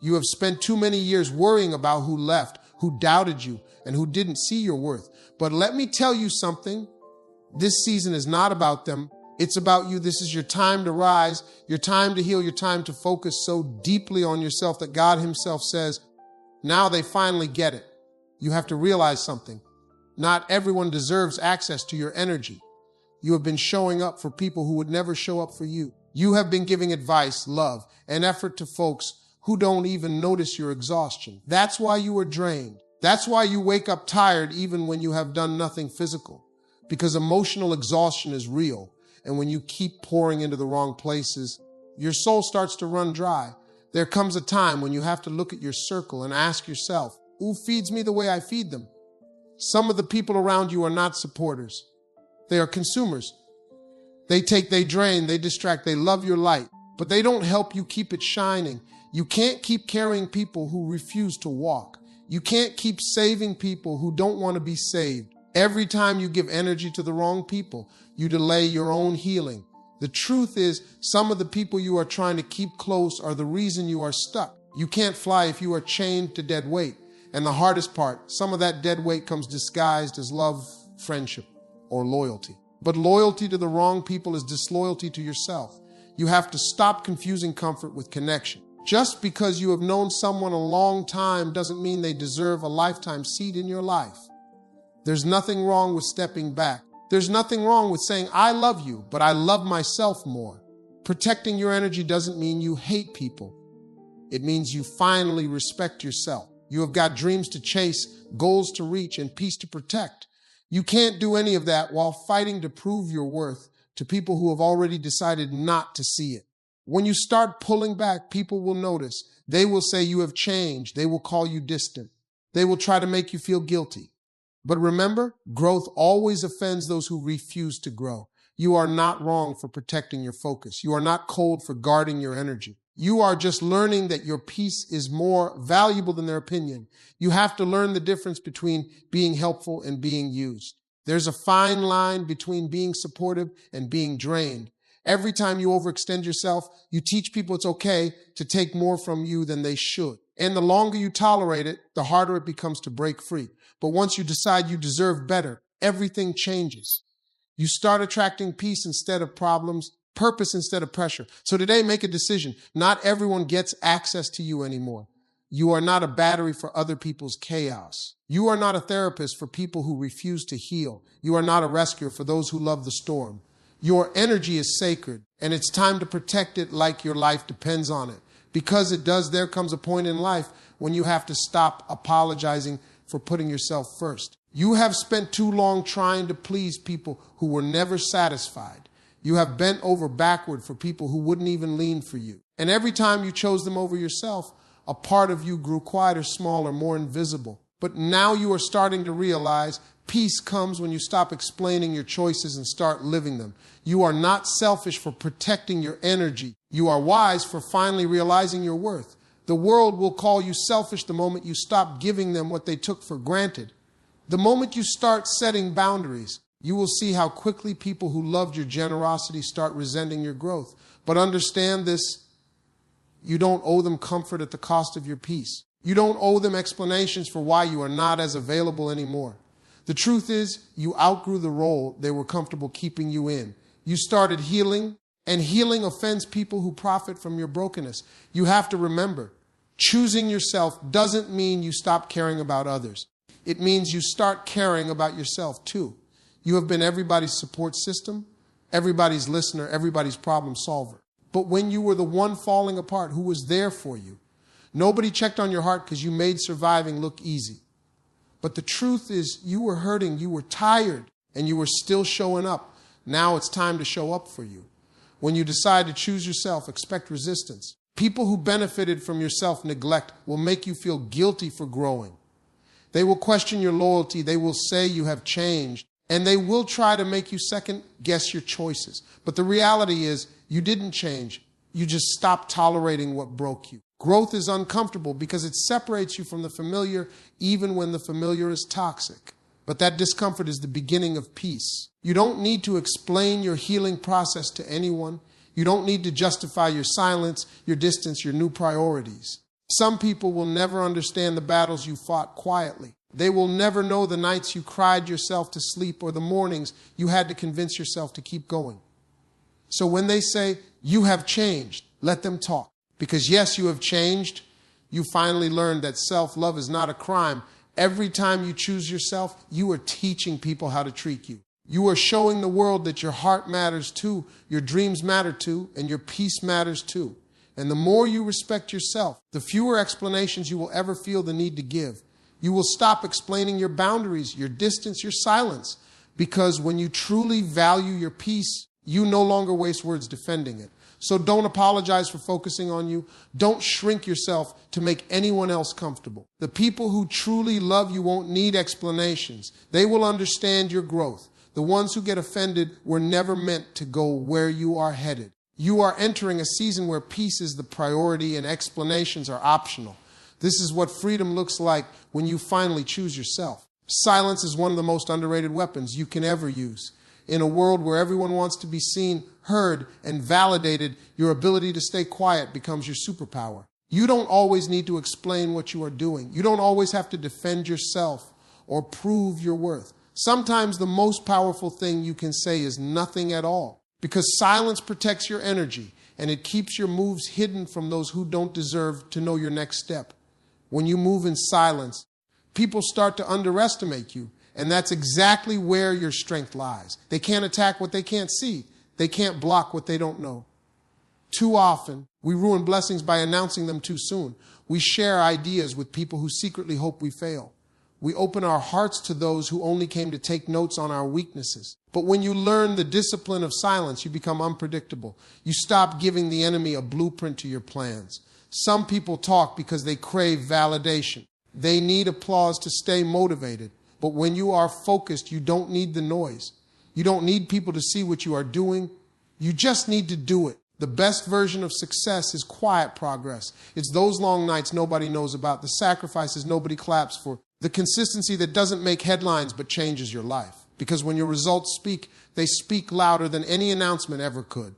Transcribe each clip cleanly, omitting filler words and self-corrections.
You have spent too many years worrying about who left, who doubted you, and who didn't see your worth. But let me tell you something. This season is not about them. It's about you. This is your time to rise, your time to heal, your time to focus so deeply on yourself that God himself says, now they finally get it. You have to realize something. Not everyone deserves access to your energy. You have been showing up for people who would never show up for you. You have been giving advice, love, and effort to folks who don't even notice your exhaustion. That's why you are drained. That's why you wake up tired even when you have done nothing physical. Because emotional exhaustion is real. And when you keep pouring into the wrong places, your soul starts to run dry. There comes a time when you have to look at your circle and ask yourself, who feeds me the way I feed them? Some of the people around you are not supporters. They are consumers. They take, they drain, they distract, they love your light, but they don't help you keep it shining. You can't keep carrying people who refuse to walk. You can't keep saving people who don't want to be saved. Every time you give energy to the wrong people, you delay your own healing. The truth is, some of the people you are trying to keep close are the reason you are stuck. You can't fly if you are chained to dead weight. And the hardest part, some of that dead weight comes disguised as love, friendship, or loyalty. But loyalty to the wrong people is disloyalty to yourself. You have to stop confusing comfort with connection. Just because you have known someone a long time doesn't mean they deserve a lifetime seat in your life. There's nothing wrong with stepping back. There's nothing wrong with saying, I love you, but I love myself more. Protecting your energy doesn't mean you hate people. It means you finally respect yourself. You have got dreams to chase, goals to reach, and peace to protect. You can't do any of that while fighting to prove your worth to people who have already decided not to see it. When you start pulling back, people will notice. They will say you have changed. They will call you distant. They will try to make you feel guilty. But remember, growth always offends those who refuse to grow. You are not wrong for protecting your focus. You are not cold for guarding your energy. You are just learning that your peace is more valuable than their opinion. You have to learn the difference between being helpful and being used. There's a fine line between being supportive and being drained. Every time you overextend yourself, you teach people it's okay to take more from you than they should. And the longer you tolerate it, the harder it becomes to break free. But once you decide you deserve better, everything changes. You start attracting peace instead of problems, purpose instead of pressure. So today, make a decision. Not everyone gets access to you anymore. You are not a battery for other people's chaos. You are not a therapist for people who refuse to heal. You are not a rescuer for those who love the storm. Your energy is sacred, and it's time to protect it like your life depends on it. Because it does, there comes a point in life when you have to stop apologizing for putting yourself first. You have spent too long trying to please people who were never satisfied. You have bent over backward for people who wouldn't even lean for you. And every time you chose them over yourself, a part of you grew quieter, smaller, more invisible. But now you are starting to realize peace comes when you stop explaining your choices and start living them. You are not selfish for protecting your energy. You are wise for finally realizing your worth. The world will call you selfish the moment you stop giving them what they took for granted. The moment you start setting boundaries, you will see how quickly people who loved your generosity start resenting your growth. But understand this, you don't owe them comfort at the cost of your peace. You don't owe them explanations for why you are not as available anymore. The truth is, you outgrew the role they were comfortable keeping you in. You started healing, and healing offends people who profit from your brokenness. You have to remember, choosing yourself doesn't mean you stop caring about others. It means you start caring about yourself too. You have been everybody's support system, everybody's listener, everybody's problem solver. But when you were the one falling apart, who was there for you? Nobody checked on your heart because you made surviving look easy. But the truth is, you were hurting, you were tired, and you were still showing up. Now it's time to show up for you. When you decide to choose yourself, expect resistance. People who benefited from your self-neglect will make you feel guilty for growing. They will question your loyalty. They will say you have changed. And they will try to make you second-guess your choices. But the reality is, you didn't change. You just stopped tolerating what broke you. Growth is uncomfortable because it separates you from the familiar, even when the familiar is toxic. But that discomfort is the beginning of peace. You don't need to explain your healing process to anyone. You don't need to justify your silence, your distance, your new priorities. Some people will never understand the battles you fought quietly. They will never know the nights you cried yourself to sleep or the mornings you had to convince yourself to keep going. So when they say, you have changed, let them talk. Because yes, you have changed. You finally learned that self-love is not a crime. Every time you choose yourself, you are teaching people how to treat you. You are showing the world that your heart matters too, your dreams matter too, and your peace matters too. And the more you respect yourself, the fewer explanations you will ever feel the need to give. You will stop explaining your boundaries, your distance, your silence. Because when you truly value your peace, you no longer waste words defending it. So don't apologize for focusing on you. Don't shrink yourself to make anyone else comfortable. The people who truly love you won't need explanations. They will understand your growth. The ones who get offended were never meant to go where you are headed. You are entering a season where peace is the priority and explanations are optional. This is what freedom looks like when you finally choose yourself. Silence is one of the most underrated weapons you can ever use. In a world where everyone wants to be seen, heard, and validated, your ability to stay quiet becomes your superpower. You don't always need to explain what you are doing. You don't always have to defend yourself or prove your worth. Sometimes the most powerful thing you can say is nothing at all, because silence protects your energy and it keeps your moves hidden from those who don't deserve to know your next step. When you move in silence, people start to underestimate you, and that's exactly where your strength lies. They can't attack what they can't see. They can't block what they don't know. Too often, we ruin blessings by announcing them too soon. We share ideas with people who secretly hope we fail. We open our hearts to those who only came to take notes on our weaknesses. But when you learn the discipline of silence, you become unpredictable. You stop giving the enemy a blueprint to your plans. Some people talk because they crave validation. They need applause to stay motivated. But when you are focused, you don't need the noise. You don't need people to see what you are doing. You just need to do it. The best version of success is quiet progress. It's those long nights nobody knows about, the sacrifices nobody claps for, the consistency that doesn't make headlines but changes your life. Because when your results speak, they speak louder than any announcement ever could.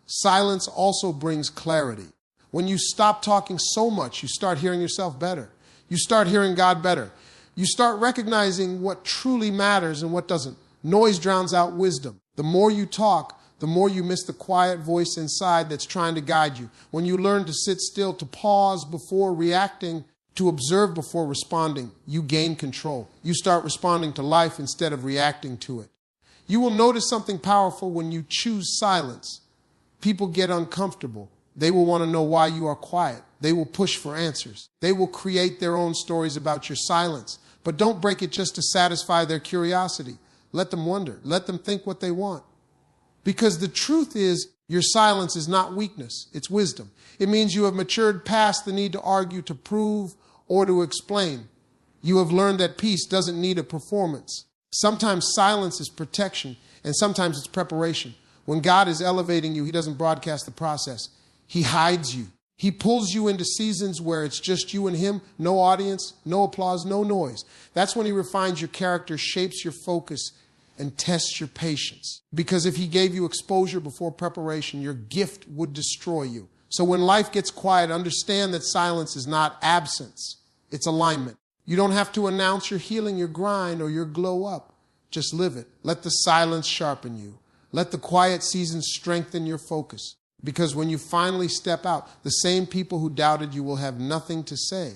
Silence also brings clarity. When you stop talking so much, you start hearing yourself better. You start hearing God better. You start recognizing what truly matters and what doesn't. Noise drowns out wisdom. The more you talk, the more you miss the quiet voice inside that's trying to guide you. When you learn to sit still, to pause before reacting, to observe before responding, you gain control. You start responding to life instead of reacting to it. You will notice something powerful when you choose silence. People get uncomfortable. They will want to know why you are quiet. They will push for answers. They will create their own stories about your silence. But don't break it just to satisfy their curiosity. Let them wonder. Let them think what they want. Because the truth is, your silence is not weakness. It's wisdom. It means you have matured past the need to argue, to prove, or to explain. You have learned that peace doesn't need a performance. Sometimes silence is protection, and sometimes it's preparation. When God is elevating you, He doesn't broadcast the process. He hides you. He pulls you into seasons where it's just you and Him, no audience, no applause, no noise. That's when He refines your character, shapes your focus, and tests your patience. Because if He gave you exposure before preparation, your gift would destroy you. So when life gets quiet, understand that silence is not absence. It's alignment. You don't have to announce your healing, your grind, or your glow up. Just live it. Let the silence sharpen you. Let the quiet seasons strengthen your focus. Because when you finally step out, the same people who doubted you will have nothing to say.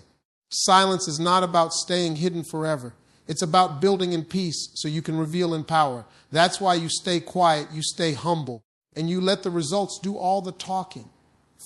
Silence is not about staying hidden forever. It's about building in peace so you can reveal in power. That's why you stay quiet, you stay humble, and you let the results do all the talking.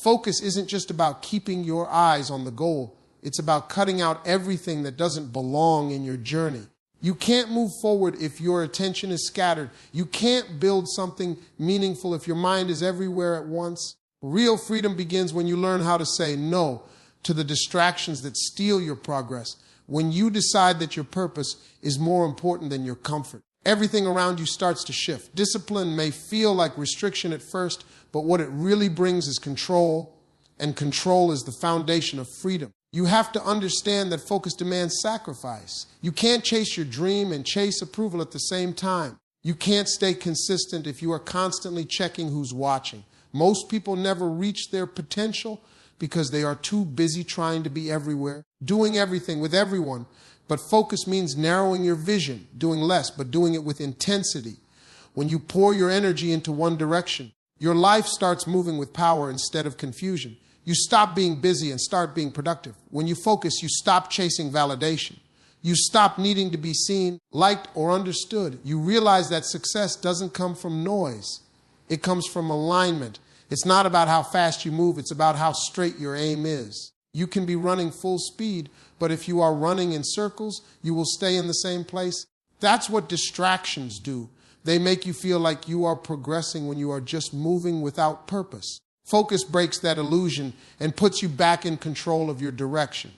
Focus isn't just about keeping your eyes on the goal. It's about cutting out everything that doesn't belong in your journey. You can't move forward if your attention is scattered. You can't build something meaningful if your mind is everywhere at once. Real freedom begins when you learn how to say no to the distractions that steal your progress. When you decide that your purpose is more important than your comfort, everything around you starts to shift. Discipline may feel like restriction at first, but what it really brings is control, and control is the foundation of freedom. You have to understand that focus demands sacrifice. You can't chase your dream and chase approval at the same time. You can't stay consistent if you are constantly checking who's watching. Most people never reach their potential because they are too busy trying to be everywhere, doing everything with everyone. But focus means narrowing your vision, doing less, but doing it with intensity. When you pour your energy into one direction, your life starts moving with power instead of confusion. You stop being busy and start being productive. When you focus, you stop chasing validation. You stop needing to be seen, liked, or understood. You realize that success doesn't come from noise. It comes from alignment. It's not about how fast you move. It's about how straight your aim is. You can be running full speed, but if you are running in circles, you will stay in the same place. That's what distractions do. They make you feel like you are progressing when you are just moving without purpose. Focus breaks that illusion and puts you back in control of your direction.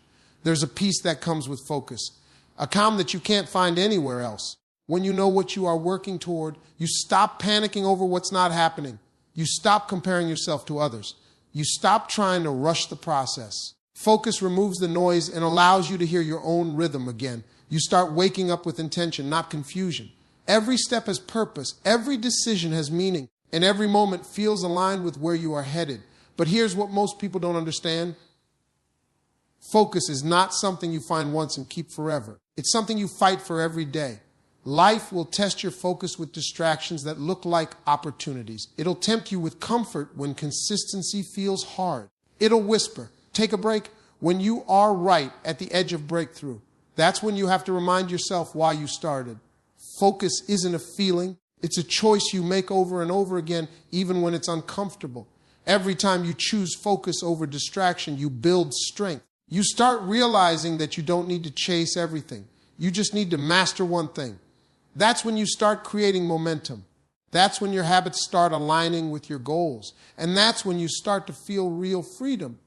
There's a peace that comes with focus, a calm that you can't find anywhere else. When you know what you are working toward, you stop panicking over what's not happening. You stop comparing yourself to others. You stop trying to rush the process. Focus removes the noise and allows you to hear your own rhythm again. You start waking up with intention, not confusion. Every step has purpose. Every decision has meaning. And every moment feels aligned with where you are headed. But here's what most people don't understand. Focus is not something you find once and keep forever. It's something you fight for every day. Life will test your focus with distractions that look like opportunities. It'll tempt you with comfort when consistency feels hard. It'll whisper, take a break, when you are right at the edge of breakthrough. That's when you have to remind yourself why you started. Focus isn't a feeling. It's a choice you make over and over again, even when it's uncomfortable. Every time you choose focus over distraction, you build strength. You start realizing that you don't need to chase everything. You just need to master one thing. That's when you start creating momentum. That's when your habits start aligning with your goals. And that's when you start to feel real freedom.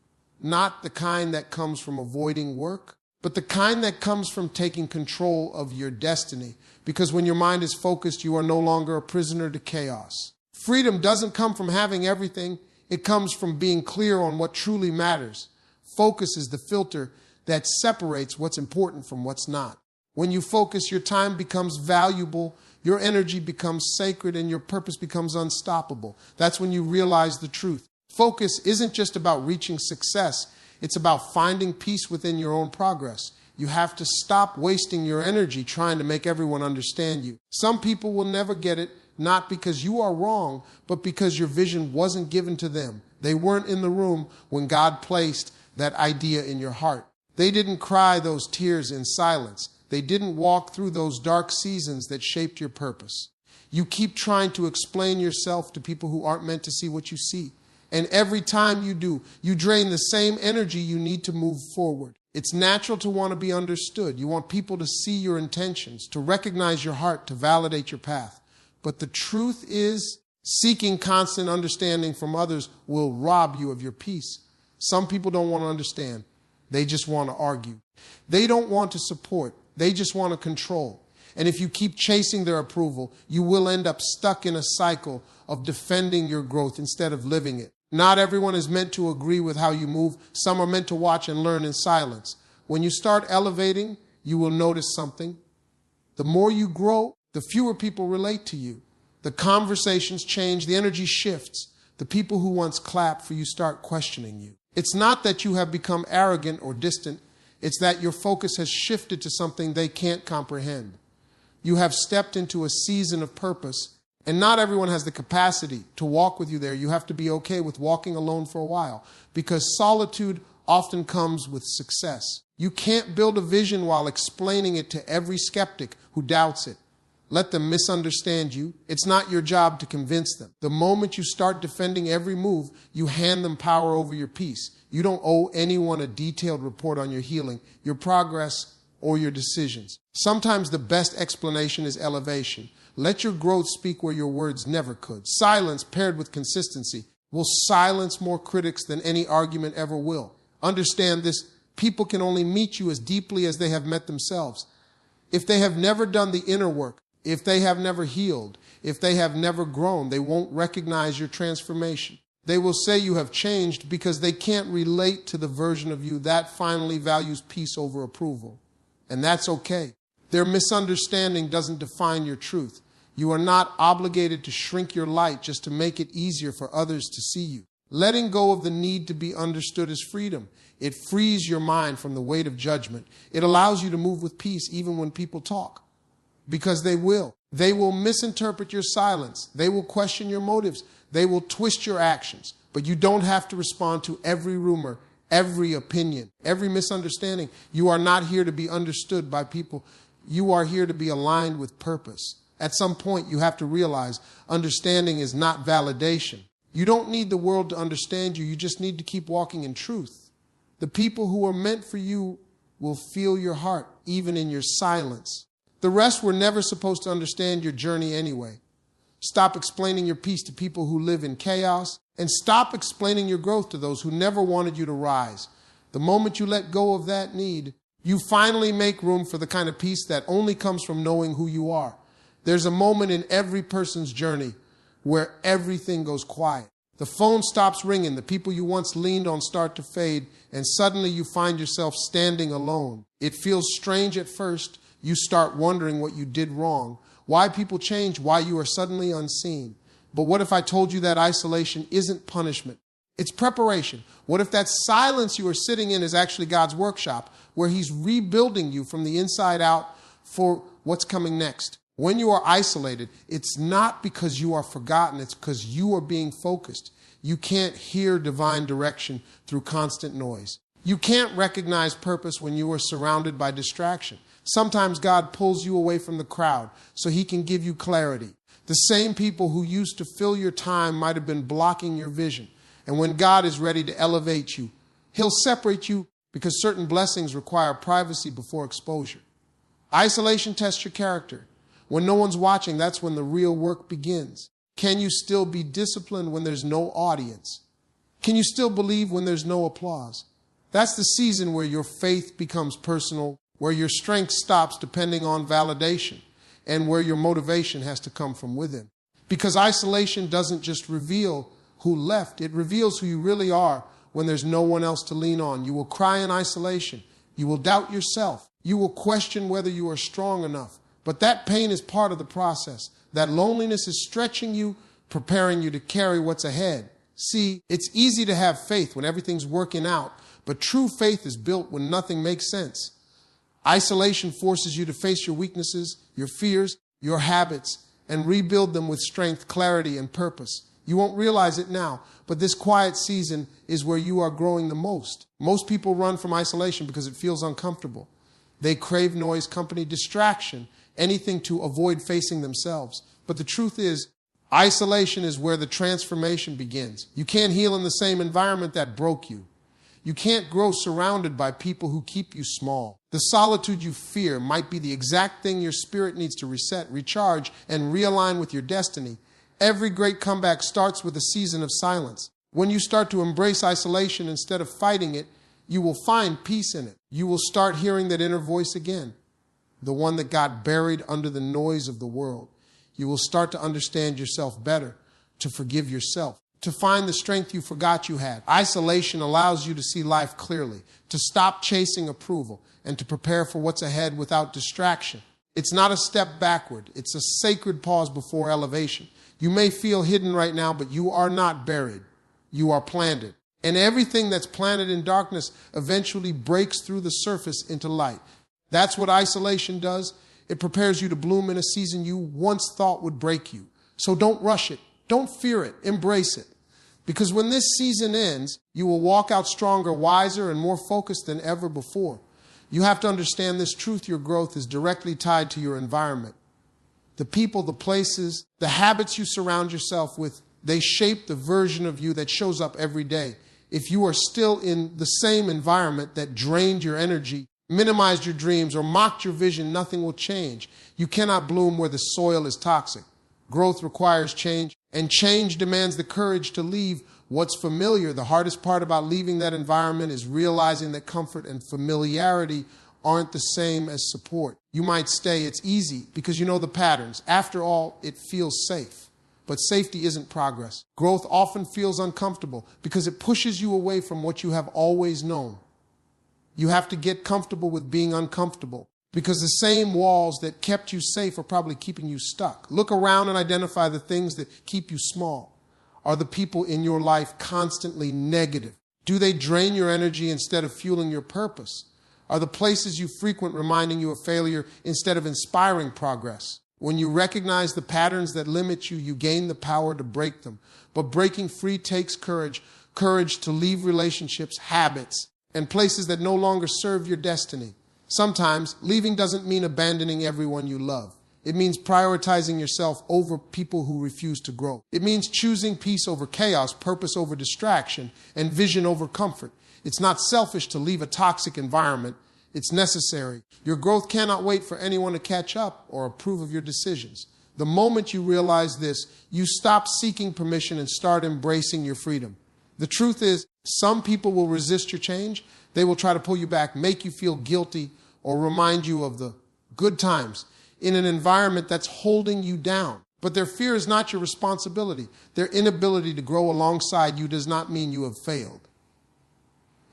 Not the kind that comes from avoiding work, but the kind that comes from taking control of your destiny. Because when your mind is focused, you are no longer a prisoner to chaos. Freedom doesn't come from having everything. It comes from being clear on what truly matters. Focus is the filter that separates what's important from what's not. When you focus, your time becomes valuable, your energy becomes sacred, and your purpose becomes unstoppable. That's when you realize the truth. Focus isn't just about reaching success. It's about finding peace within your own progress. You have to stop wasting your energy trying to make everyone understand you. Some people will never get it, not because you are wrong, but because your vision wasn't given to them. They weren't in the room when God placed that idea in your heart. They didn't cry those tears in silence. They didn't walk through those dark seasons that shaped your purpose. You keep trying to explain yourself to people who aren't meant to see what you see. And every time you do, you drain the same energy you need to move forward. It's natural to want to be understood. You want people to see your intentions, to recognize your heart, to validate your path. But the truth is, seeking constant understanding from others will rob you of your peace. Some people don't want to understand. They just want to argue. They don't want to support. They just want to control. And if you keep chasing their approval, you will end up stuck in a cycle of defending your growth instead of living it. Not everyone is meant to agree with how you move. Some are meant to watch and learn in silence. When you start elevating, you will notice something. The more you grow, the fewer people relate to you. The conversations change, the energy shifts. The people who once clapped for you start questioning you. It's not that you have become arrogant or distant. It's that your focus has shifted to something they can't comprehend. You have stepped into a season of purpose, and not everyone has the capacity to walk with you there. You have to be okay with walking alone for a while, because solitude often comes with success. You can't build a vision while explaining it to every skeptic who doubts it. Let them misunderstand you. It's not your job to convince them. The moment you start defending every move, you hand them power over your peace. You don't owe anyone a detailed report on your healing, your progress, or your decisions. Sometimes the best explanation is elevation. Let your growth speak where your words never could. Silence paired with consistency will silence more critics than any argument ever will. Understand this, people can only meet you as deeply as they have met themselves. If they have never done the inner work, if they have never healed, if they have never grown, they won't recognize your transformation. They will say you have changed because they can't relate to the version of you that finally values peace over approval. And that's okay. Their misunderstanding doesn't define your truth. You are not obligated to shrink your light just to make it easier for others to see you. Letting go of the need to be understood is freedom. It frees your mind from the weight of judgment. It allows you to move with peace even when people talk, because they will. They will misinterpret your silence. They will question your motives. They will twist your actions. But you don't have to respond to every rumor, every opinion, every misunderstanding. You are not here to be understood by people. You are here to be aligned with purpose. At some point, you have to realize understanding is not validation. You don't need the world to understand you. You just need to keep walking in truth. The people who are meant for you will feel your heart, even in your silence. The rest were never supposed to understand your journey anyway. Stop explaining your peace to people who live in chaos, and stop explaining your growth to those who never wanted you to rise. The moment you let go of that need, you finally make room for the kind of peace that only comes from knowing who you are. There's a moment in every person's journey where everything goes quiet. The phone stops ringing, the people you once leaned on start to fade, and suddenly you find yourself standing alone. It feels strange at first. You start wondering what you did wrong, why people change, why you are suddenly unseen. But what if I told you that isolation isn't punishment? It's preparation. What if that silence you are sitting in is actually God's workshop, where He's rebuilding you from the inside out for what's coming next? When you are isolated, it's not because you are forgotten, it's because you are being focused. You can't hear divine direction through constant noise. You can't recognize purpose when you are surrounded by distraction. Sometimes God pulls you away from the crowd so He can give you clarity. The same people who used to fill your time might have been blocking your vision. And when God is ready to elevate you, He'll separate you because certain blessings require privacy before exposure. Isolation tests your character. When no one's watching, that's when the real work begins. Can you still be disciplined when there's no audience? Can you still believe when there's no applause? That's the season where your faith becomes personal, where your strength stops depending on validation, and where your motivation has to come from within. Because isolation doesn't just reveal who left, it reveals who you really are when there's no one else to lean on. You will cry in isolation. You will doubt yourself. You will question whether you are strong enough. But that pain is part of the process. That loneliness is stretching you, preparing you to carry what's ahead. See, it's easy to have faith when everything's working out, but true faith is built when nothing makes sense. Isolation forces you to face your weaknesses, your fears, your habits, and rebuild them with strength, clarity, and purpose. You won't realize it now, but this quiet season is where you are growing the most. Most people run from isolation because it feels uncomfortable. They crave noise, company, distraction, anything to avoid facing themselves. But the truth is, isolation is where the transformation begins. You can't heal in the same environment that broke you. You can't grow surrounded by people who keep you small. The solitude you fear might be the exact thing your spirit needs to reset, recharge, and realign with your destiny. Every great comeback starts with a season of silence. When you start to embrace isolation instead of fighting it, you will find peace in it. You will start hearing that inner voice again, the one that got buried under the noise of the world. You will start to understand yourself better, to forgive yourself, to find the strength you forgot you had. Isolation allows you to see life clearly, to stop chasing approval, and to prepare for what's ahead without distraction. It's not a step backward. It's a sacred pause before elevation. You may feel hidden right now, but you are not buried. You are planted. And everything that's planted in darkness eventually breaks through the surface into light. That's what isolation does. It prepares you to bloom in a season you once thought would break you. So don't rush it. Don't fear it. Embrace it. Because when this season ends, you will walk out stronger, wiser, and more focused than ever before. You have to understand this truth. Your growth is directly tied to your environment. The people, the places, the habits you surround yourself with, they shape the version of you that shows up every day. If you are still in the same environment that drained your energy, minimized your dreams, or mocked your vision, nothing will change. You cannot bloom where the soil is toxic. Growth requires change, and change demands the courage to leave what's familiar. The hardest part about leaving that environment is realizing that comfort and familiarity aren't the same as support. You might stay, it's easy because you know the patterns. After all, it feels safe. But safety isn't progress. Growth often feels uncomfortable because it pushes you away from what you have always known. You have to get comfortable with being uncomfortable because the same walls that kept you safe are probably keeping you stuck. Look around and identify the things that keep you small. Are the people in your life constantly negative? Do they drain your energy instead of fueling your purpose? Are the places you frequent reminding you of failure instead of inspiring progress? When you recognize the patterns that limit you, you gain the power to break them. But breaking free takes courage, courage to leave relationships, habits, and places that no longer serve your destiny. Sometimes leaving doesn't mean abandoning everyone you love. It means prioritizing yourself over people who refuse to grow. It means choosing peace over chaos, purpose over distraction, and vision over comfort. It's not selfish to leave a toxic environment. It's necessary. Your growth cannot wait for anyone to catch up or approve of your decisions. The moment you realize this, you stop seeking permission and start embracing your freedom. The truth is, some people will resist your change. They will try to pull you back, make you feel guilty, or remind you of the good times in an environment that's holding you down. But their fear is not your responsibility. Their inability to grow alongside you does not mean you have failed.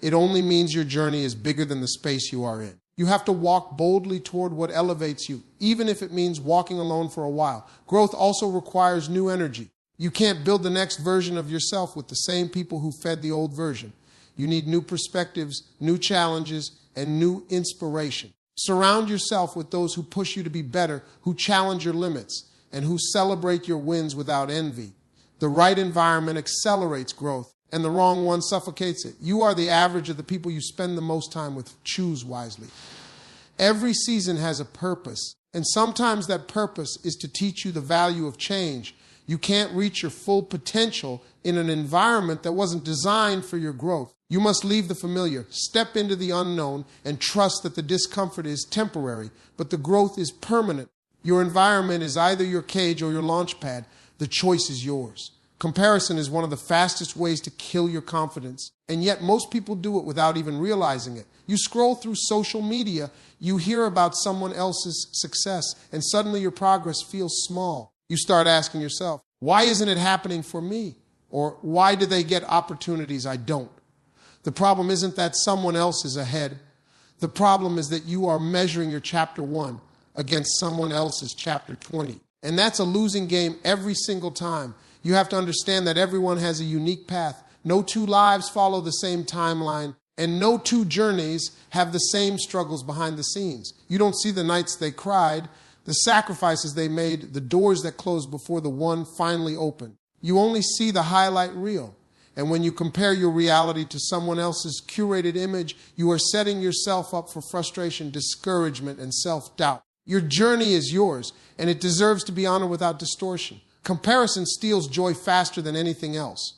It only means your journey is bigger than the space you are in. You have to walk boldly toward what elevates you, even if it means walking alone for a while. Growth also requires new energy. You can't build the next version of yourself with the same people who fed the old version. You need new perspectives, new challenges, and new inspiration. Surround yourself with those who push you to be better, who challenge your limits, and who celebrate your wins without envy. The right environment accelerates growth, and the wrong one suffocates it. You are the average of the people you spend the most time with. Choose wisely. Every season has a purpose, and sometimes that purpose is to teach you the value of change. You can't reach your full potential in an environment that wasn't designed for your growth. You must leave the familiar, step into the unknown, and trust that the discomfort is temporary, but the growth is permanent. Your environment is either your cage or your launch pad. The choice is yours. Comparison is one of the fastest ways to kill your confidence, and yet most people do it without even realizing it. You scroll through social media, you hear about someone else's success, and suddenly your progress feels small. You start asking yourself, why isn't it happening for me? Or why do they get opportunities I don't? The problem isn't that someone else is ahead. The problem is that you are measuring your chapter 1 against someone else's chapter 20. And that's a losing game every single time. You have to understand that everyone has a unique path. No two lives follow the same timeline, and no two journeys have the same struggles behind the scenes. You don't see the nights they cried, the sacrifices they made, the doors that closed before the one finally opened. You only see the highlight reel. And when you compare your reality to someone else's curated image, you are setting yourself up for frustration, discouragement, and self-doubt. Your journey is yours, and it deserves to be honored without distortion. Comparison steals joy faster than anything else.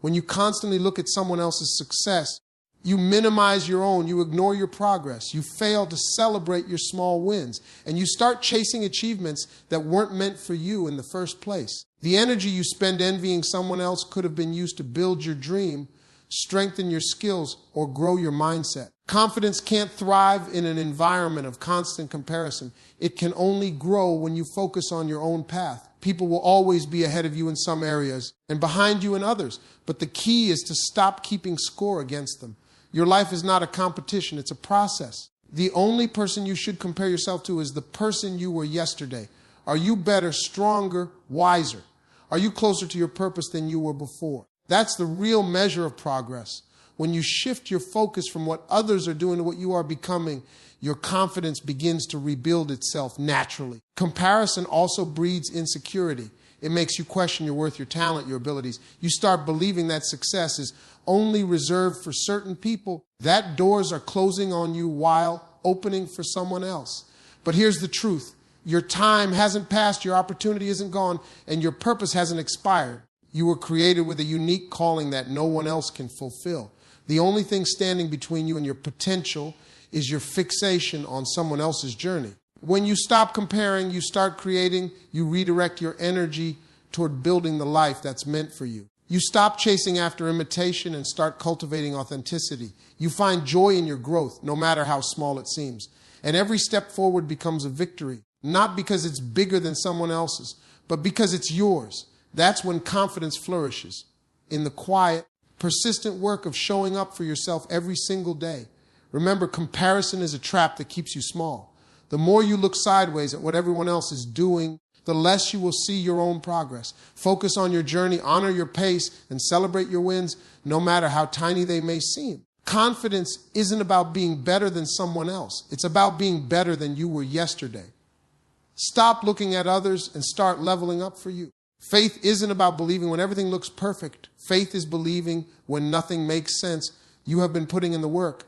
When you constantly look at someone else's success, you minimize your own, you ignore your progress, you fail to celebrate your small wins, and you start chasing achievements that weren't meant for you in the first place. The energy you spend envying someone else could have been used to build your dream, strengthen your skills, or grow your mindset. Confidence can't thrive in an environment of constant comparison. It can only grow when you focus on your own path. People will always be ahead of you in some areas and behind you in others, but the key is to stop keeping score against them. Your life is not a competition, it's a process. The only person you should compare yourself to is the person you were yesterday. Are you better, stronger, wiser? Are you closer to your purpose than you were before? That's the real measure of progress. When you shift your focus from what others are doing to what you are becoming, your confidence begins to rebuild itself naturally. Comparison also breeds insecurity. It makes you question your worth, your talent, your abilities. You start believing that success is only reserved for certain people, that doors are closing on you while opening for someone else. But here's the truth. Your time hasn't passed, your opportunity isn't gone, and your purpose hasn't expired. You were created with a unique calling that no one else can fulfill. The only thing standing between you and your potential is your fixation on someone else's journey. When you stop comparing, you start creating, you redirect your energy toward building the life that's meant for you. You stop chasing after imitation and start cultivating authenticity. You find joy in your growth, no matter how small it seems. And every step forward becomes a victory, not because it's bigger than someone else's, but because it's yours. That's when confidence flourishes. In the quiet, persistent work of showing up for yourself every single day. Remember, comparison is a trap that keeps you small. The more you look sideways at what everyone else is doing, the less you will see your own progress. Focus on your journey, honor your pace, and celebrate your wins, no matter how tiny they may seem. Confidence isn't about being better than someone else. It's about being better than you were yesterday. Stop looking at others and start leveling up for you. Faith isn't about believing when everything looks perfect. Faith is believing when nothing makes sense. You have been putting in the work,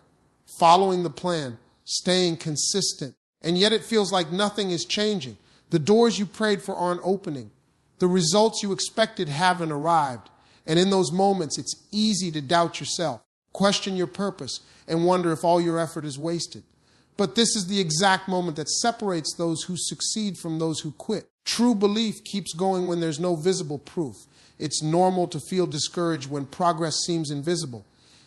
following the plan, staying consistent, and yet it feels like nothing is changing. The doors you prayed for aren't opening. The results you expected haven't arrived. And in those moments, it's easy to doubt yourself, question your purpose, and wonder if all your effort is wasted. But this is the exact moment that separates those who succeed from those who quit. True belief keeps going when there's no visible proof. It's normal to feel discouraged when progress seems invisible.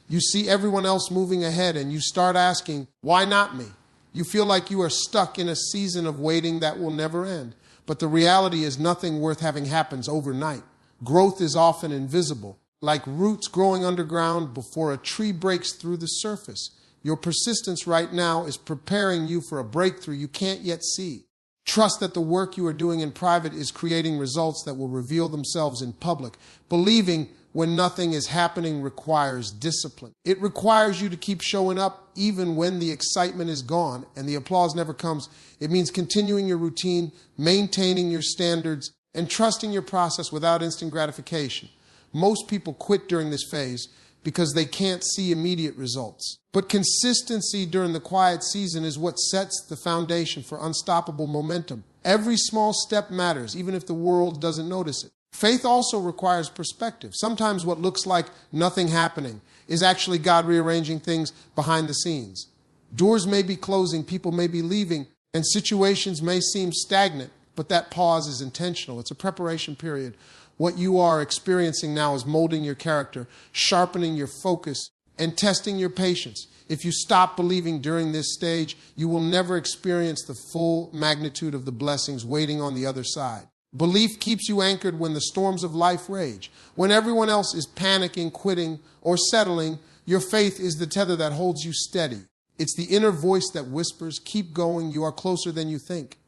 You see everyone else moving ahead and you start asking, why not me? You feel like you are stuck in a season of waiting that will never end. But the reality is nothing worth having happens overnight. Growth is often invisible, like roots growing underground before a tree breaks through the surface. Your persistence right now is preparing you for a breakthrough you can't yet see. Trust that the work you are doing in private is creating results that will reveal themselves in public. Believing when nothing is happening requires discipline. It requires you to keep showing up even when the excitement is gone and the applause never comes. It means continuing your routine, maintaining your standards, and trusting your process without instant gratification. Most people quit during this phase because they can't see immediate results. But consistency during the quiet season is what sets the foundation for unstoppable momentum. Every small step matters, even if the world doesn't notice it. Faith also requires perspective. Sometimes what looks like nothing happening is actually God rearranging things behind the scenes. Doors may be closing, people may be leaving, and situations may seem stagnant, but that pause is intentional. It's a preparation period. What you are experiencing now is molding your character, sharpening your focus, and testing your patience. If you stop believing during this stage, you will never experience the full magnitude of the blessings waiting on the other side. Belief keeps you anchored when the storms of life rage. When everyone else is panicking, quitting, or settling, your faith is the tether that holds you steady. It's the inner voice that whispers, keep going, you are closer than you think.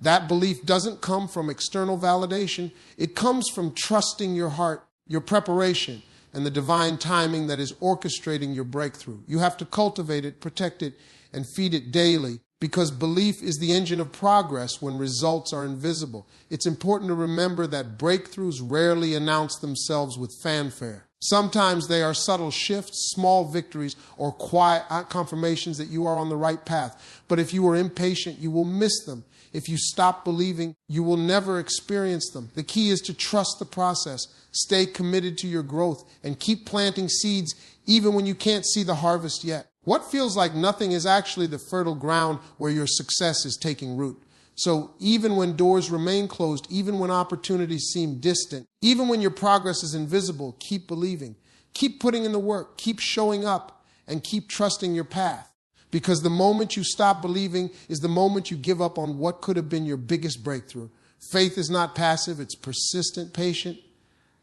That belief doesn't come from external validation. It comes from trusting your heart, your preparation, and the divine timing that is orchestrating your breakthrough. You have to cultivate it, protect it, and feed it daily, because belief is the engine of progress when results are invisible. It's important to remember that breakthroughs rarely announce themselves with fanfare. Sometimes they are subtle shifts, small victories, or quiet confirmations that you are on the right path. But if you are impatient, you will miss them. If you stop believing, you will never experience them. The key is to trust the process, stay committed to your growth, and keep planting seeds even when you can't see the harvest yet. What feels like nothing is actually the fertile ground where your success is taking root. So even when doors remain closed, even when opportunities seem distant, even when your progress is invisible, keep believing. Keep putting in the work, keep showing up, and keep trusting your path. Because the moment you stop believing is the moment you give up on what could have been your biggest breakthrough. Faith is not passive, it's persistent, patient,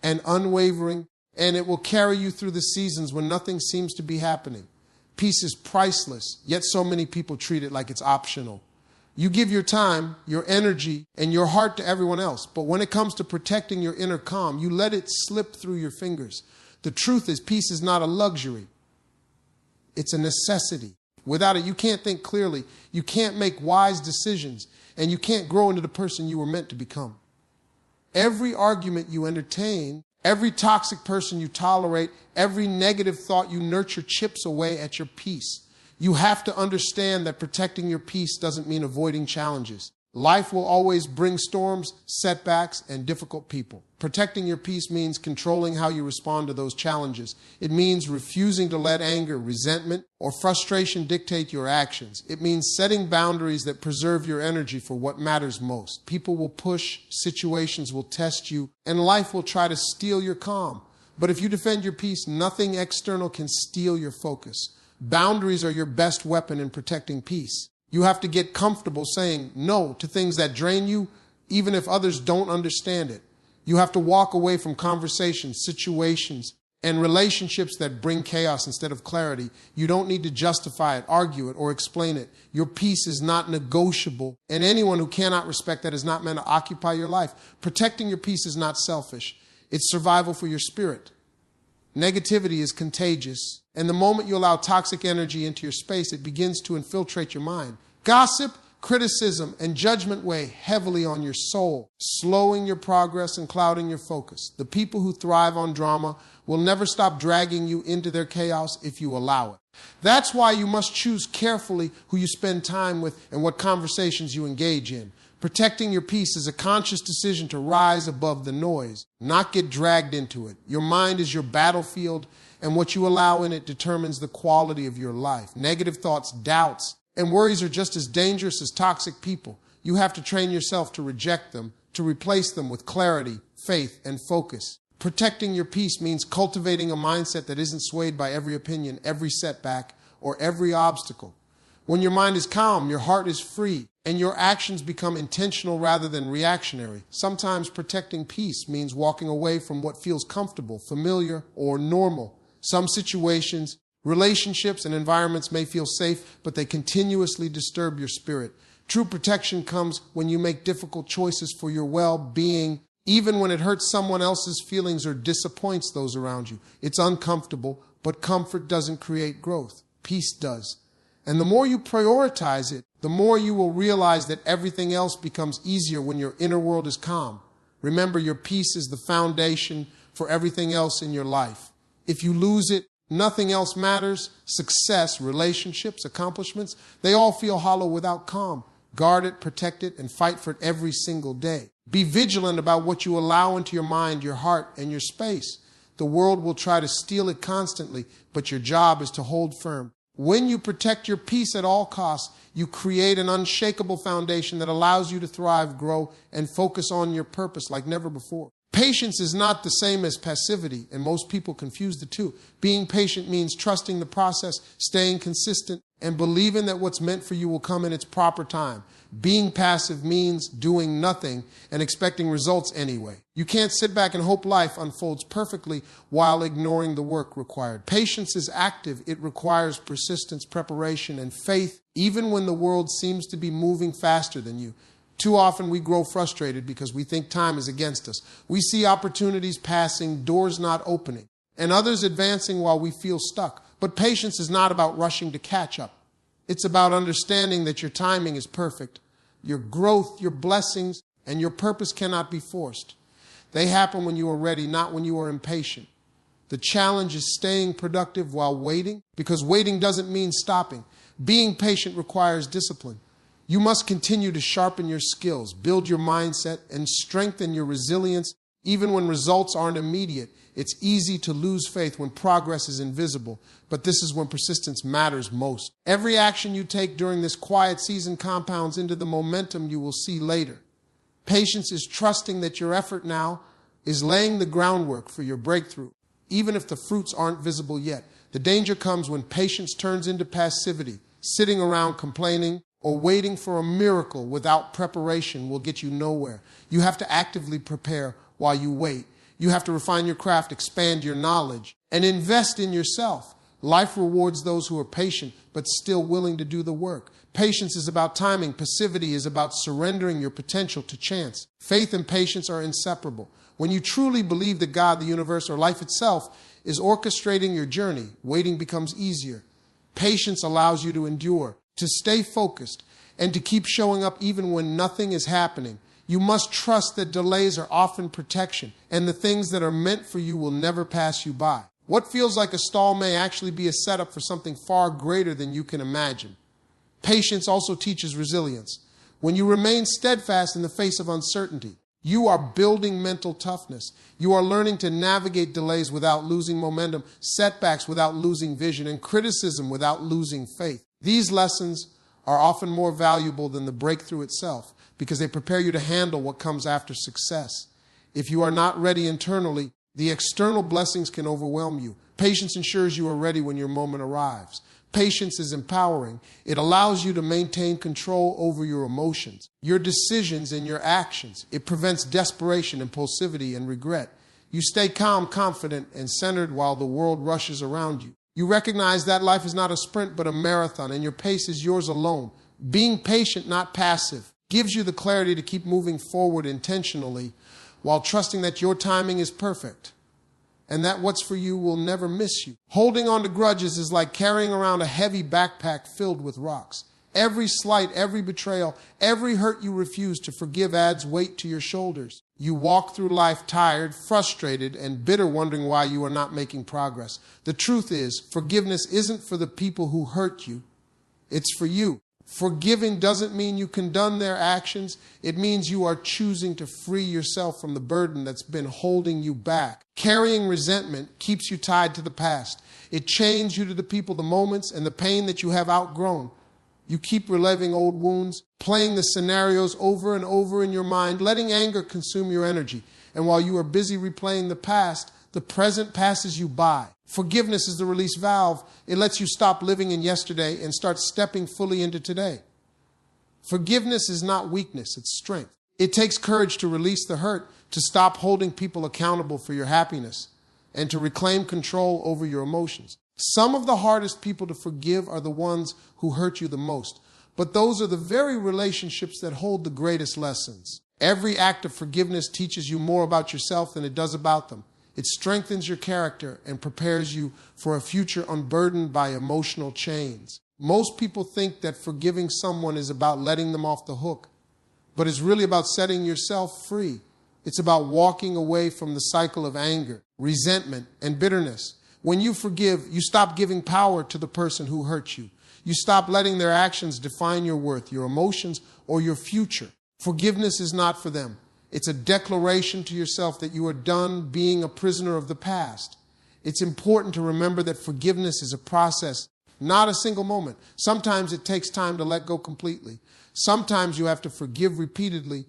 and unwavering, and it will carry you through the seasons when nothing seems to be happening. Peace is priceless, yet so many people treat it like it's optional. You give your time, your energy, and your heart to everyone else, but when it comes to protecting your inner calm, you let it slip through your fingers. The truth is, peace is not a luxury. It's a necessity. Without it, you can't think clearly, you can't make wise decisions, and you can't grow into the person you were meant to become. Every argument you entertain, every toxic person you tolerate, every negative thought you nurture chips away at your peace. You have to understand that protecting your peace doesn't mean avoiding challenges. Life will always bring storms, setbacks, and difficult people. Protecting your peace means controlling how you respond to those challenges. It means refusing to let anger, resentment, or frustration dictate your actions. It means setting boundaries that preserve your energy for what matters most. People will push, situations will test you, and life will try to steal your calm. But if you defend your peace, nothing external can steal your focus. Boundaries are your best weapon in protecting peace. You have to get comfortable saying no to things that drain you, even if others don't understand it. You have to walk away from conversations, situations, and relationships that bring chaos instead of clarity. You don't need to justify it, argue it, or explain it. Your peace is not negotiable, and anyone who cannot respect that is not meant to occupy your life. Protecting your peace is not selfish. It's survival for your spirit. Negativity is contagious, and the moment you allow toxic energy into your space, it begins to infiltrate your mind. Gossip, criticism, and judgment weigh heavily on your soul, slowing your progress and clouding your focus. The people who thrive on drama will never stop dragging you into their chaos if you allow it. That's why you must choose carefully who you spend time with and what conversations you engage in. Protecting your peace is a conscious decision to rise above the noise, not get dragged into it. Your mind is your battlefield, and what you allow in it determines the quality of your life. Negative thoughts, doubts, and worries are just as dangerous as toxic people. You have to train yourself to reject them, to replace them with clarity, faith, and focus. Protecting your peace means cultivating a mindset that isn't swayed by every opinion, every setback, or every obstacle. When your mind is calm, your heart is free, and your actions become intentional rather than reactionary. Sometimes protecting peace means walking away from what feels comfortable, familiar, or normal. Some situations, relationships, and environments may feel safe, but they continuously disturb your spirit. True protection comes when you make difficult choices for your well-being, even when it hurts someone else's feelings or disappoints those around you. It's uncomfortable, but comfort doesn't create growth. Peace does. And the more you prioritize it, the more you will realize that everything else becomes easier when your inner world is calm. Remember, your peace is the foundation for everything else in your life. If you lose it, nothing else matters. Success, relationships, accomplishments, they all feel hollow without calm. Guard it, protect it, and fight for it every single day. Be vigilant about what you allow into your mind, your heart, and your space. The world will try to steal it constantly, but your job is to hold firm. When you protect your peace at all costs, you create an unshakable foundation that allows you to thrive, grow, and focus on your purpose like never before. Patience is not the same as passivity, and most people confuse the two. Being patient means trusting the process, staying consistent, and believing that what's meant for you will come in its proper time. Being passive means doing nothing and expecting results anyway. You can't sit back and hope life unfolds perfectly while ignoring the work required. Patience is active. It requires persistence, preparation, and faith, even when the world seems to be moving faster than you. Too often we grow frustrated because we think time is against us. We see opportunities passing, doors not opening, and others advancing while we feel stuck. But patience is not about rushing to catch up. It's about understanding that your timing is perfect. Your growth, your blessings, and your purpose cannot be forced. They happen when you are ready, not when you are impatient. The challenge is staying productive while waiting, because waiting doesn't mean stopping. Being patient requires discipline. You must continue to sharpen your skills, build your mindset, and strengthen your resilience even when results aren't immediate. It's easy to lose faith when progress is invisible, but this is when persistence matters most. Every action you take during this quiet season compounds into the momentum you will see later. Patience is trusting that your effort now is laying the groundwork for your breakthrough, even if the fruits aren't visible yet. The danger comes when patience turns into passivity. Sitting around complaining or waiting for a miracle without preparation will get you nowhere. You have to actively prepare while you wait. You have to refine your craft, expand your knowledge, and invest in yourself. Life rewards those who are patient, but still willing to do the work. Patience is about timing. Passivity is about surrendering your potential to chance. Faith and patience are inseparable. When you truly believe that God, the universe, or life itself is orchestrating your journey, waiting becomes easier. Patience allows you to endure, to stay focused, and to keep showing up even when nothing is happening. You must trust that delays are often protection, and the things that are meant for you will never pass you by. What feels like a stall may actually be a setup for something far greater than you can imagine. Patience also teaches resilience. When you remain steadfast in the face of uncertainty, you are building mental toughness. You are learning to navigate delays without losing momentum, setbacks without losing vision, and criticism without losing faith. These lessons are often more valuable than the breakthrough itself because they prepare you to handle what comes after success. If you are not ready internally, the external blessings can overwhelm you. Patience ensures you are ready when your moment arrives. Patience is empowering. It allows you to maintain control over your emotions, your decisions, and your actions. It prevents desperation, impulsivity, and regret. You stay calm, confident, and centered while the world rushes around you. You recognize that life is not a sprint but a marathon, and your pace is yours alone. Being patient, not passive, gives you the clarity to keep moving forward intentionally while trusting that your timing is perfect and that what's for you will never miss you. Holding on to grudges is like carrying around a heavy backpack filled with rocks. Every slight, every betrayal, every hurt you refuse to forgive adds weight to your shoulders. You walk through life tired, frustrated, and bitter, wondering why you are not making progress. The truth is, forgiveness isn't for the people who hurt you. It's for you. Forgiving doesn't mean you condone their actions. It means you are choosing to free yourself from the burden that's been holding you back. Carrying resentment keeps you tied to the past. It chains you to the people, the moments, and the pain that you have outgrown. You keep reliving old wounds, playing the scenarios over and over in your mind, letting anger consume your energy. And while you are busy replaying the past, the present passes you by. Forgiveness is the release valve. It lets you stop living in yesterday and start stepping fully into today. Forgiveness is not weakness, it's strength. It takes courage to release the hurt, to stop holding people accountable for your happiness, and to reclaim control over your emotions. Some of the hardest people to forgive are the ones who hurt you the most, but those are the very relationships that hold the greatest lessons. Every act of forgiveness teaches you more about yourself than it does about them. It strengthens your character and prepares you for a future unburdened by emotional chains. Most people think that forgiving someone is about letting them off the hook, but it's really about setting yourself free. It's about walking away from the cycle of anger, resentment, and bitterness. When you forgive, you stop giving power to the person who hurt you. You stop letting their actions define your worth, your emotions, or your future. Forgiveness is not for them. It's a declaration to yourself that you are done being a prisoner of the past. It's important to remember that forgiveness is a process, not a single moment. Sometimes it takes time to let go completely. Sometimes you have to forgive repeatedly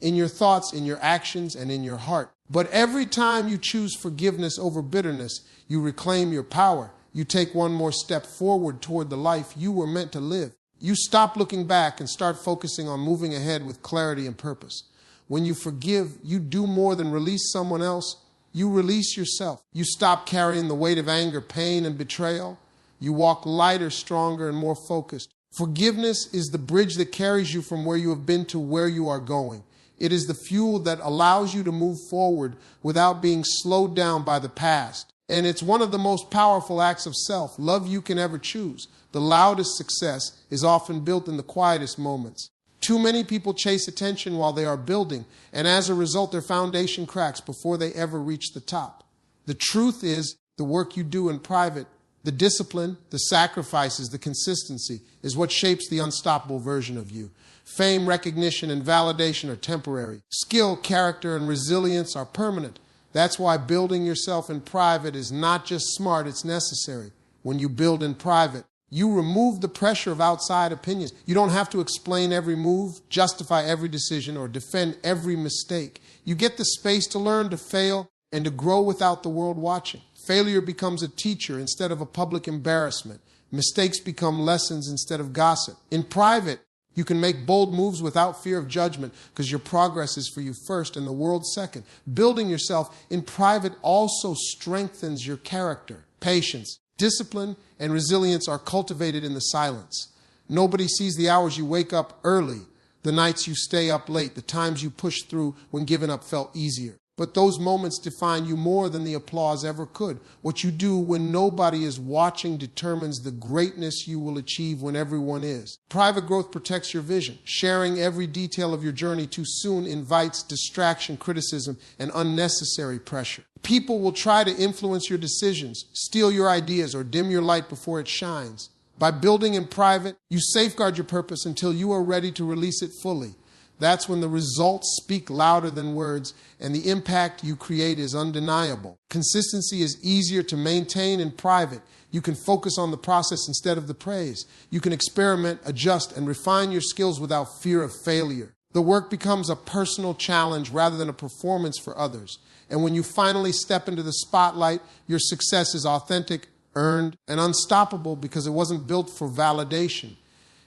in your thoughts, in your actions, and in your heart. But every time you choose forgiveness over bitterness, you reclaim your power. You take one more step forward toward the life you were meant to live. You stop looking back and start focusing on moving ahead with clarity and purpose. When you forgive, you do more than release someone else. You release yourself. You stop carrying the weight of anger, pain, and betrayal. You walk lighter, stronger, and more focused. Forgiveness is the bridge that carries you from where you have been to where you are going. It is the fuel that allows you to move forward without being slowed down by the past. And it's one of the most powerful acts of self-love you can ever choose. The loudest success is often built in the quietest moments. Too many people chase attention while they are building, and as a result, their foundation cracks before they ever reach the top. The truth is, the work you do in private, the discipline, the sacrifices, the consistency, is what shapes the unstoppable version of you. Fame, recognition, and validation are temporary. Skill, character, and resilience are permanent. That's why building yourself in private is not just smart, it's necessary. When you build in private, you remove the pressure of outside opinions. You don't have to explain every move, justify every decision, or defend every mistake. You get the space to learn, to fail, and to grow without the world watching. Failure becomes a teacher instead of a public embarrassment. Mistakes become lessons instead of gossip. In private, you can make bold moves without fear of judgment because your progress is for you first and the world second. Building yourself in private also strengthens your character. Patience, discipline, and resilience are cultivated in the silence. Nobody sees the hours you wake up early, the nights you stay up late, the times you push through when giving up felt easier. But those moments define you more than the applause ever could. What you do when nobody is watching determines the greatness you will achieve when everyone is. Private growth protects your vision. Sharing every detail of your journey too soon invites distraction, criticism, and unnecessary pressure. People will try to influence your decisions, steal your ideas, or dim your light before it shines. By building in private, you safeguard your purpose until you are ready to release it fully. That's when the results speak louder than words, and the impact you create is undeniable. Consistency is easier to maintain in private. You can focus on the process instead of the praise. You can experiment, adjust, and refine your skills without fear of failure. The work becomes a personal challenge rather than a performance for others. And when you finally step into the spotlight, your success is authentic, earned, and unstoppable because it wasn't built for validation.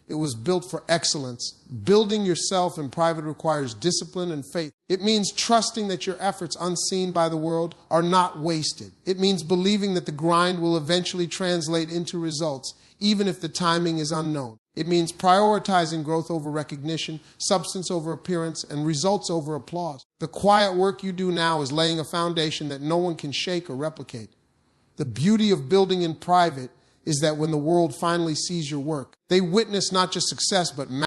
It was built for excellence. Building yourself in private requires discipline and faith. It means trusting that your efforts, unseen by the world, are not wasted. It means believing that the grind will eventually translate into results, even if the timing is unknown. It means prioritizing growth over recognition, substance over appearance, and results over applause. The quiet work you do now is laying a foundation that no one can shake or replicate. The beauty of building in private is that when the world finally sees your work, they witness not just success, but